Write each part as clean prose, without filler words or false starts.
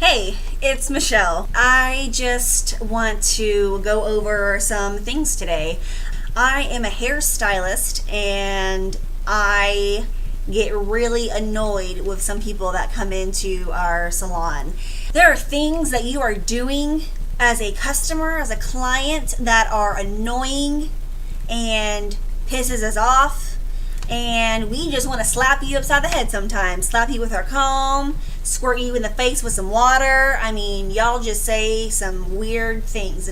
Hey, it's Michelle. I just want to go over some things today. I am a hairstylist and I get really annoyed with some people that come into our salon. There are things that you are doing as a customer, as a client, that are annoying and pisses us off, and we just want to slap you upside the head sometimes. Slap you with our comb, squirt you in the face with some water. I mean, y'all just say some weird things.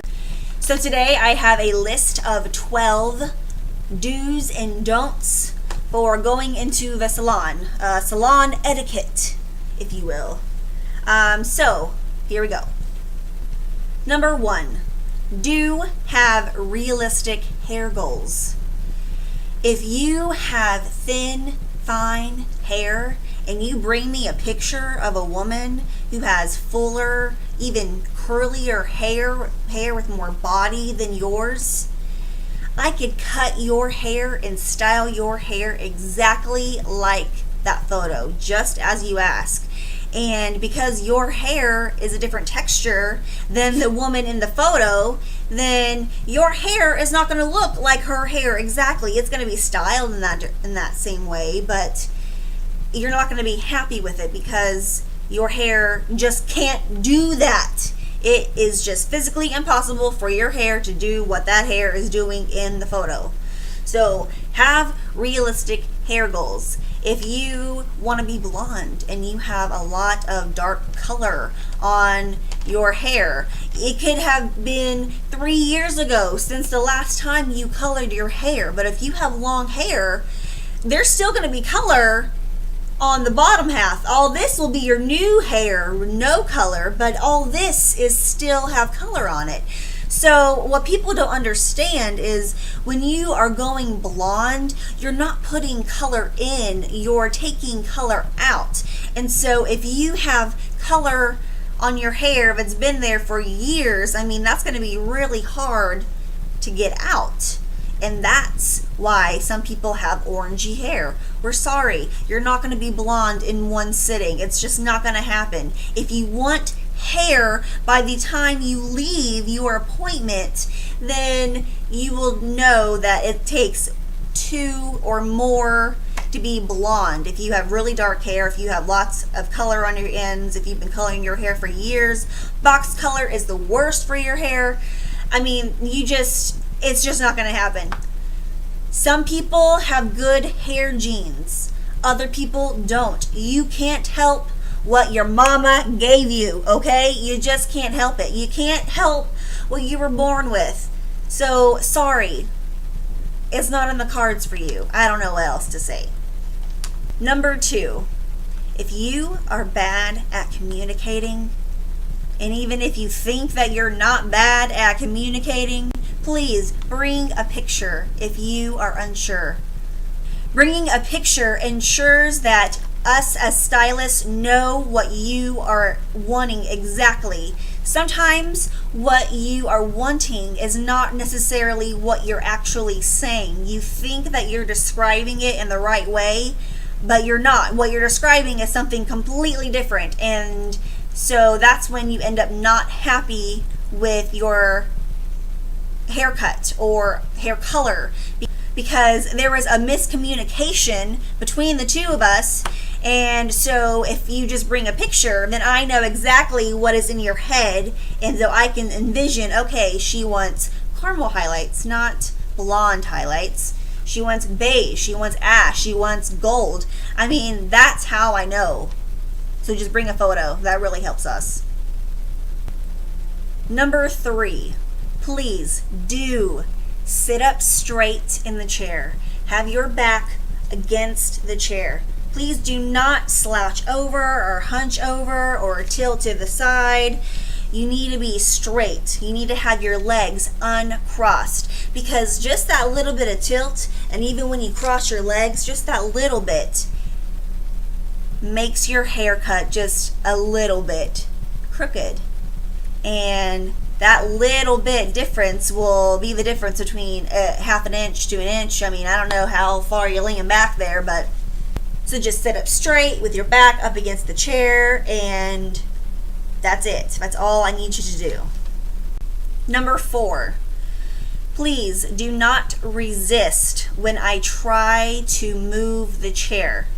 So today I have a list of 12 do's and don'ts for going into the salon. Salon etiquette, if you will. So here we go. Number 1, do have realistic hair goals. If you have thin, fine hair and you bring me a picture of a woman who has fuller, even curlier hair with more body than yours, I could cut your hair and style your hair exactly like that photo, just as you ask. And because your hair is a different texture than the woman in the photo, then your hair is not going to look like her hair exactly. It's going to be styled in that same way, but you're not going to be happy with it because your hair just can't do that. It is just physically impossible for your hair to do what that hair is doing in the photo. So have realistic hair goals. If you want to be blonde and you have a lot of dark color on your hair, it could have been 3 years ago since the last time you colored your hair. But if you have long hair, there's still going to be color on the bottom half. All this will be your new hair, no color, but all this is still have color on it. So what people don't understand is when you are going blonde, you're not putting color in, you're taking color out. And so if you have color on your hair that's been there for years, I mean, that's going to be really hard to get out. And that's why some people have orangey hair. We're sorry, you're not going to be blonde in one sitting. It's just not going to happen. If you want hair by the time you leave your appointment, then you will know that it takes 2 or more to be blonde. If you have really dark hair, if you have lots of color on your ends, if you've been coloring your hair for years, box color is the worst for your hair. I mean, it's just not going to happen. Some people have good hair genes. Other people don't. You can't help what your mama gave you, okay? You just can't help it. You can't help what you were born with. So, sorry. It's not in the cards for you. I don't know what else to say. Number 2, if you are bad at communicating, and even if you think that you're not bad at communicating, please bring a picture if you are unsure. Bringing a picture ensures that us as stylists know what you are wanting exactly. Sometimes what you are wanting is not necessarily what you're actually saying. You think that you're describing it in the right way, but you're not. What you're describing is something completely different, and so that's when you end up not happy with your haircut or hair color, because there was a miscommunication between the two of us. And so if you just bring a picture, then I know exactly what is in your head, and so I can envision, okay, she wants caramel highlights, not blonde highlights. She wants beige, she wants ash, she wants gold. I mean, that's how I know. So just bring a photo. That really helps us. Number 3, please do sit up straight in the chair. Have your back against the chair. Please do not slouch over or hunch over or tilt to the side. You need to be straight. You need to have your legs uncrossed, because just that little bit of tilt, and even when you cross your legs, just that little bit makes your haircut just a little bit crooked. And that little bit difference will be the difference between half an inch to an inch. I mean, I don't know how far you're leaning back there, but so just sit up straight with your back up against the chair, and That's it. That's all I need you to do. Number 4, please do not resist when I try to move the chair.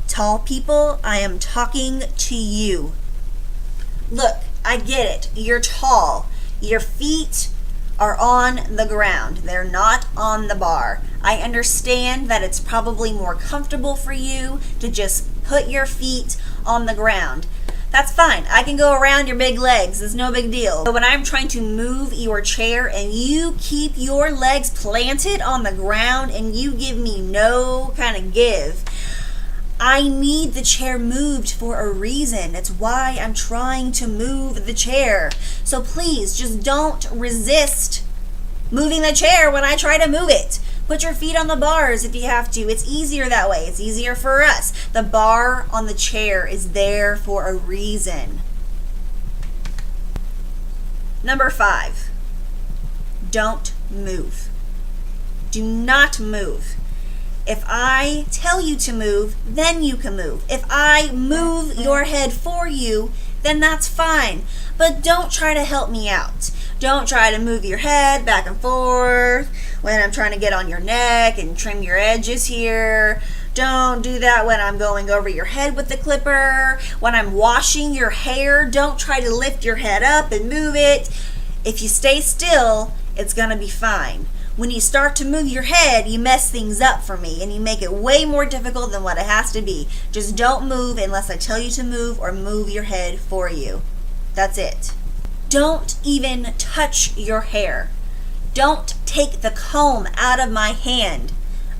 Tall people, I am talking to you. Look, I get it. You're tall. Your feet are on the ground. They're not on the bar. I understand that it's probably more comfortable for you to just put your feet on the ground. That's fine. I can go around your big legs. It's no big deal. But when I'm trying to move your chair and you keep your legs planted on the ground and you give me no kind of give, I need the chair moved for a reason. That's why I'm trying to move the chair. So please just don't resist moving the chair when I try to move it. Put your feet on the bars if you have to. It's easier that way. It's easier for us. The bar on the chair is there for a reason. Number 5, don't move. Do not move. If I tell you to move, then you can move. If I move your head for you, then that's fine. But don't try to help me out. Don't try to move your head back and forth when I'm trying to get on your neck and trim your edges here. Don't do that when I'm going over your head with the clipper. When I'm washing your hair, don't try to lift your head up and move it. If you stay still, it's going to be fine. When you start to move your head, you mess things up for me and you make it way more difficult than what it has to be. Just don't move unless I tell you to move or move your head for you. That's it. Don't even touch your hair. Don't take the comb out of my hand.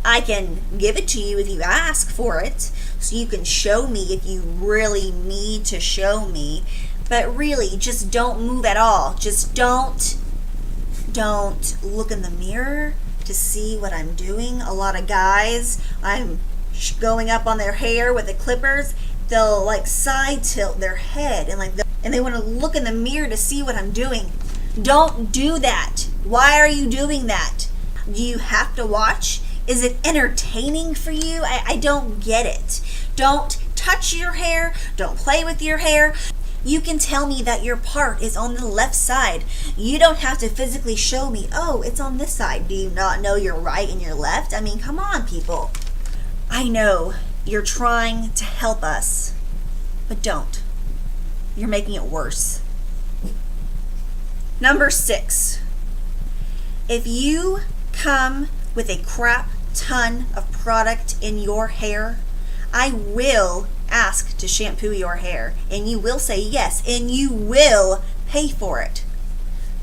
I can give it to you if you ask for it, so you can show me if you really need to show me. But really, just don't move at all. Just don't look in the mirror to see what I'm doing. A lot of guys, I'm going up on their hair with the clippers, they'll like side tilt their head and they want to look in the mirror to see what I'm doing. Don't do that. Why are you doing that? Do you have to watch? Is it entertaining for you? I don't get it. Don't touch your hair. Don't play with your hair. You can tell me that your part is on the left side. You don't have to physically show me, oh, it's on this side. Do you not know your right and your left? I mean, come on, people. I know you're trying to help us, but don't. You're making it worse. Number 6, if you come with a crap ton of product in your hair, I will ask to shampoo your hair, and you will say yes, and you will pay for it.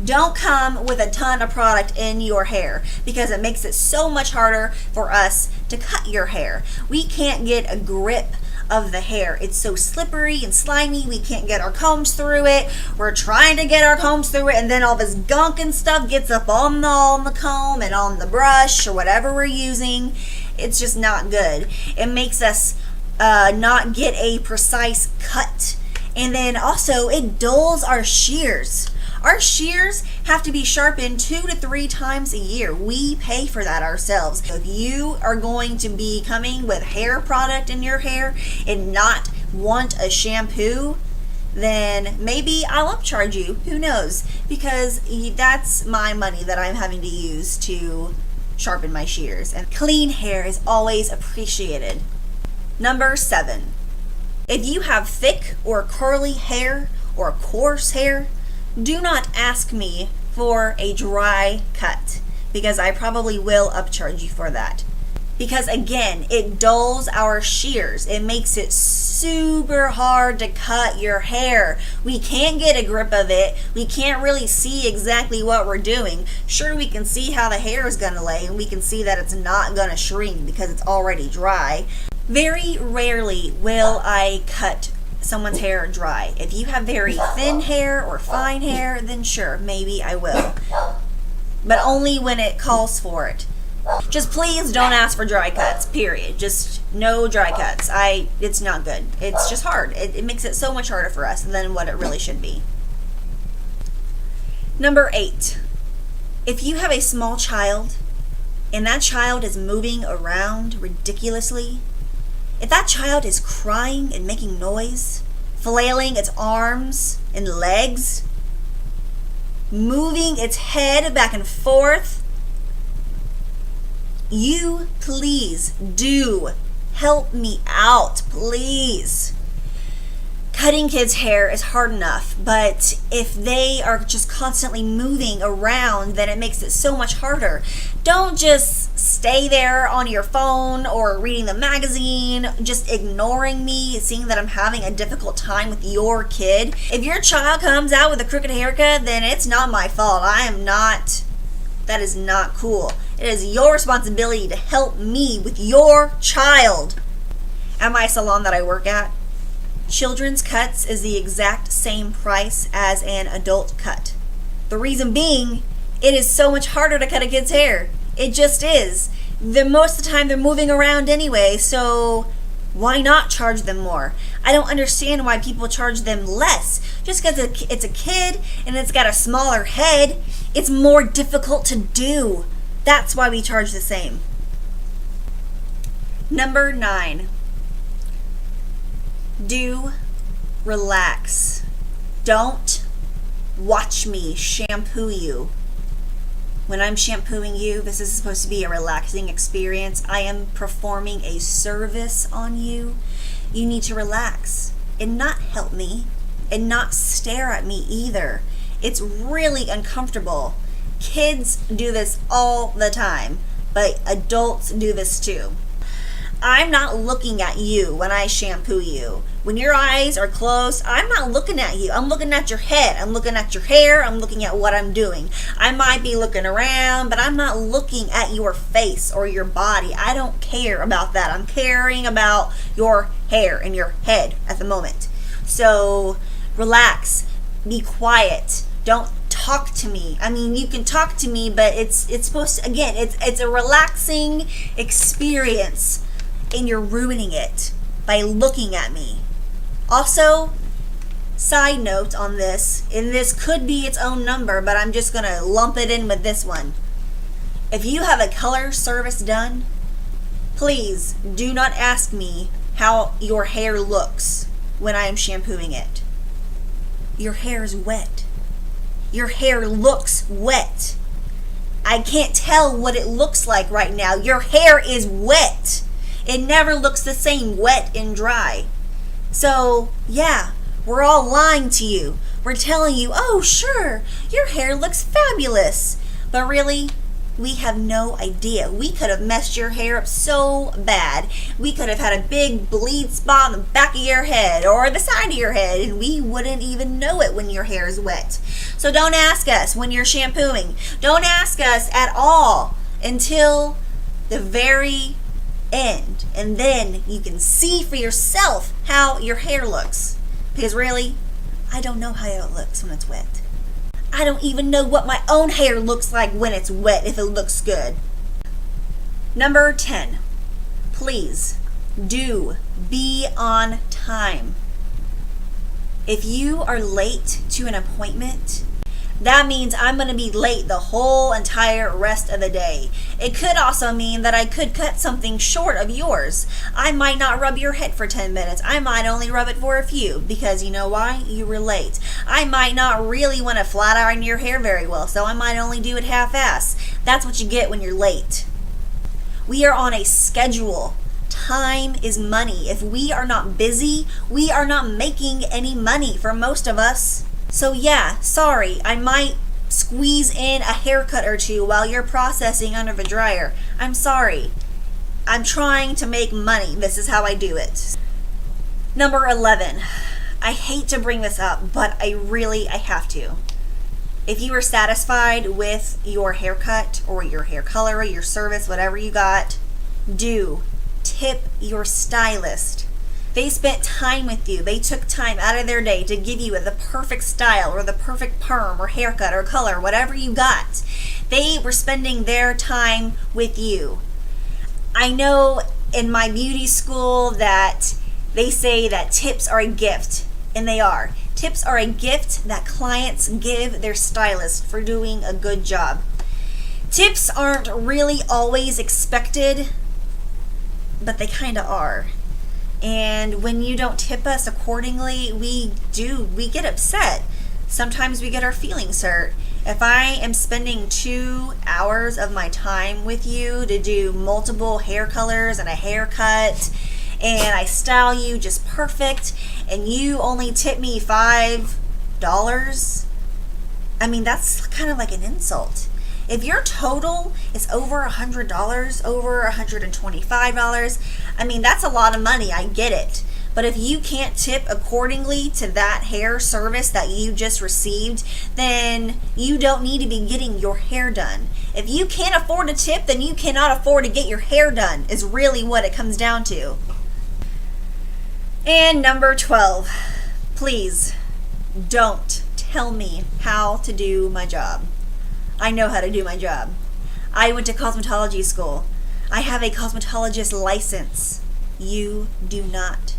Don't come with a ton of product in your hair because it makes it so much harder for us to cut your hair. We can't get a grip of the hair. It's so slippery and slimy. We can't get our combs through it. We're trying to get our combs through it, and then all this gunk and stuff gets up on the comb and on the brush or whatever we're using. It's just not good. It makes us not get a precise cut. And then also it dulls our shears. Our shears have to be sharpened 2 to 3 times a year. We pay for that ourselves. If you are going to be coming with hair product in your hair and not want a shampoo, then maybe I'll upcharge you. Who knows? Because that's my money that I'm having to use to sharpen my shears. And clean hair is always appreciated. Number 7, if you have thick or curly hair or coarse hair, do not ask me for a dry cut because I probably will upcharge you for that. Because again, it dulls our shears. It makes it super hard to cut your hair. We can't get a grip of it. We can't really see exactly what we're doing. Sure, we can see how the hair is going to lay, and we can see that it's not going to shrink because it's already dry. Very rarely will I cut someone's hair dry. If you have very thin hair or fine hair, then sure, maybe I will. But only when it calls for it. Just please don't ask for dry cuts, period. Just no dry cuts. It's not good. It's just hard. It makes it so much harder for us than what it really should be. Number 8, if you have a small child and that child is moving around ridiculously, if that child is crying and making noise, flailing its arms and legs, moving its head back and forth. You please do help me out, please. Cutting kids' hair is hard enough, but if they are just constantly moving around, then it makes it so much harder. Don't just stay there on your phone or reading the magazine, just ignoring me, seeing that I'm having a difficult time with your kid. If your child comes out with a crooked haircut, then it's not my fault. That is not cool. It is your responsibility to help me with your child. At my salon that I work at, children's cuts is the exact same price as an adult cut. The reason being, it is so much harder to cut a kid's hair. It just is. Most of the time they're moving around anyway, so why not charge them more? I don't understand why people charge them less. Just because it's a kid and it's got a smaller head, it's more difficult to do. That's why we charge the same. Number 9. Do relax. Don't watch me shampoo you. When I'm shampooing you, this is supposed to be a relaxing experience. I am performing a service on you. You need to relax and not help me and not stare at me either. It's really uncomfortable. Kids do this all the time, but adults do this too. I'm not looking at you when I shampoo you. When your eyes are closed, I'm not looking at you. I'm looking at your head. I'm looking at your hair. I'm looking at what I'm doing. I might be looking around, but I'm not looking at your face or your body. I don't care about that. I'm caring about your hair and your head at the moment. So relax. Be quiet. Don't talk to me. I mean, you can talk to me, but it's supposed to, again, it's a relaxing experience. And you're ruining it by looking at me. Also, side note on this, and this could be its own number, but I'm just going to lump it in with this one. If you have a color service done, please do not ask me how your hair looks when I am shampooing it. Your hair is wet. Your hair looks wet. I can't tell what it looks like right now. Your hair is wet. It never looks the same wet and dry. So, yeah, we're all lying to you. We're telling you, oh, sure, your hair looks fabulous. But really, we have no idea. We could have messed your hair up so bad. We could have had a big bleed spot on the back of your head or the side of your head, and we wouldn't even know it when your hair is wet. So don't ask us when you're shampooing. Don't ask us at all until the very end, and then you can see for yourself how your hair looks, because really, I don't know how it looks when it's wet. I don't even know what my own hair looks like when it's wet, if it looks good. Number 10, please do be on time. If you are late to an appointment, that means I'm going to be late the whole entire rest of the day. It could also mean that I could cut something short of yours. I might not rub your head for 10 minutes. I might only rub it for a few, because you know why? You were late. I might not really want to flat iron your hair very well, so I might only do it half-ass. That's what you get when you're late. We are on a schedule. Time is money. If we are not busy, we are not making any money for most of us. So yeah, sorry, I might squeeze in a haircut or two while you're processing under the dryer. I'm sorry. I'm trying to make money. This is how I do it. Number 11. I hate to bring this up, but I have to. If you are satisfied with your haircut or your hair color or your service, whatever you got, do tip your stylist. They spent time with you. They took time out of their day to give you the perfect style or the perfect perm or haircut or color, whatever you got. They were spending their time with you. I know in my beauty school that they say that tips are a gift, and they are. Tips are a gift that clients give their stylist for doing a good job. Tips aren't really always expected, but they kind of are. And when you don't tip us accordingly, we get upset. Sometimes we get our feelings hurt. If I am spending 2 hours of my time with you to do multiple hair colors and a haircut, and I style you just perfect, and you only tip me $5, I mean, that's kind of like an insult. If your total is over $100, over $125, I mean, that's a lot of money. I get it. But if you can't tip accordingly to that hair service that you just received, then you don't need to be getting your hair done. If you can't afford a tip, then you cannot afford to get your hair done, is really what it comes down to. And number 12, please don't tell me how to do my job. I know how to do my job. I went to cosmetology school. I have a cosmetologist license. You do not.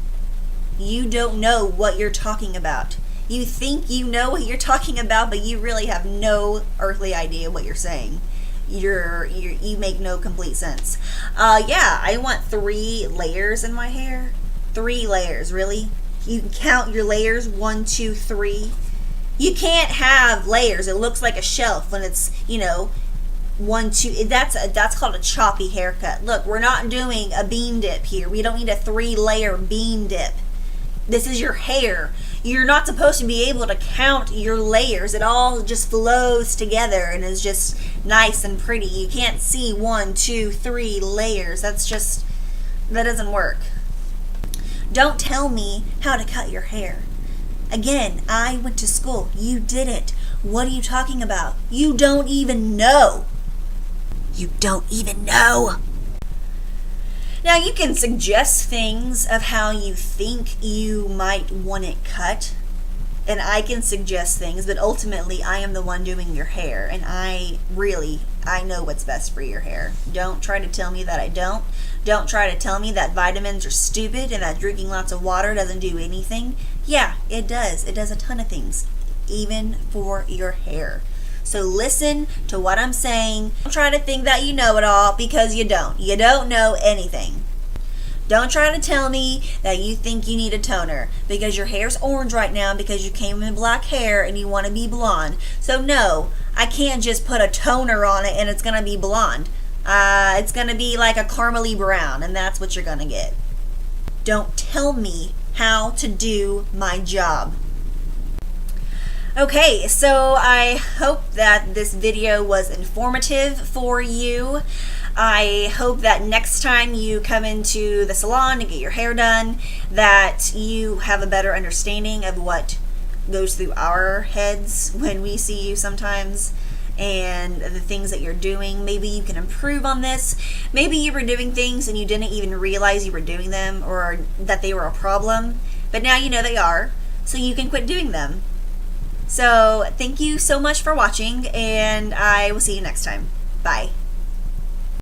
You don't know what you're talking about. You think you know what you're talking about, but you really have no earthly idea what you're saying. You make no complete sense. Yeah, I want 3 layers in my hair. 3 layers, really? You can count your layers, 1, 2, 3. You can't have layers. It looks like a shelf when it's, 1, 2. That's called a choppy haircut. Look, we're not doing a bean dip here. We don't need a 3-layer bean dip. This is your hair. You're not supposed to be able to count your layers. It all just flows together and is just nice and pretty. You can't see 1, 2, 3 layers. That doesn't work. Don't tell me how to cut your hair. Again, I went to school. You didn't. What are you talking about? You don't even know. You don't even know. Now, you can suggest things of how you think you might want it cut, and I can suggest things, but ultimately I am the one doing your hair, and I know what's best for your hair. Don't try to tell me that I don't. Don't try to tell me that vitamins are stupid and that drinking lots of water doesn't do anything. Yeah, it does. It does a ton of things, even for your hair. So listen to what I'm saying. Don't try to think that you know it all, because you don't. You don't know anything. Don't try to tell me that you think you need a toner because your hair's orange right now because you came in black hair and you want to be blonde. So no, I can't just put a toner on it and it's going to be blonde. It's going to be like a caramely brown, and that's what you're going to get. Don't tell me how to do my job. Okay, so I hope that this video was informative for you. I hope that next time you come into the salon to get your hair done, that you have a better understanding of what goes through our heads when we see you sometimes, and the things that you're doing. Maybe you can improve on this. Maybe you were doing things and you didn't even realize you were doing them, or that they were a problem, but now you know they are, so you can quit doing them. So thank you so much for watching, and I will see you next time. Bye.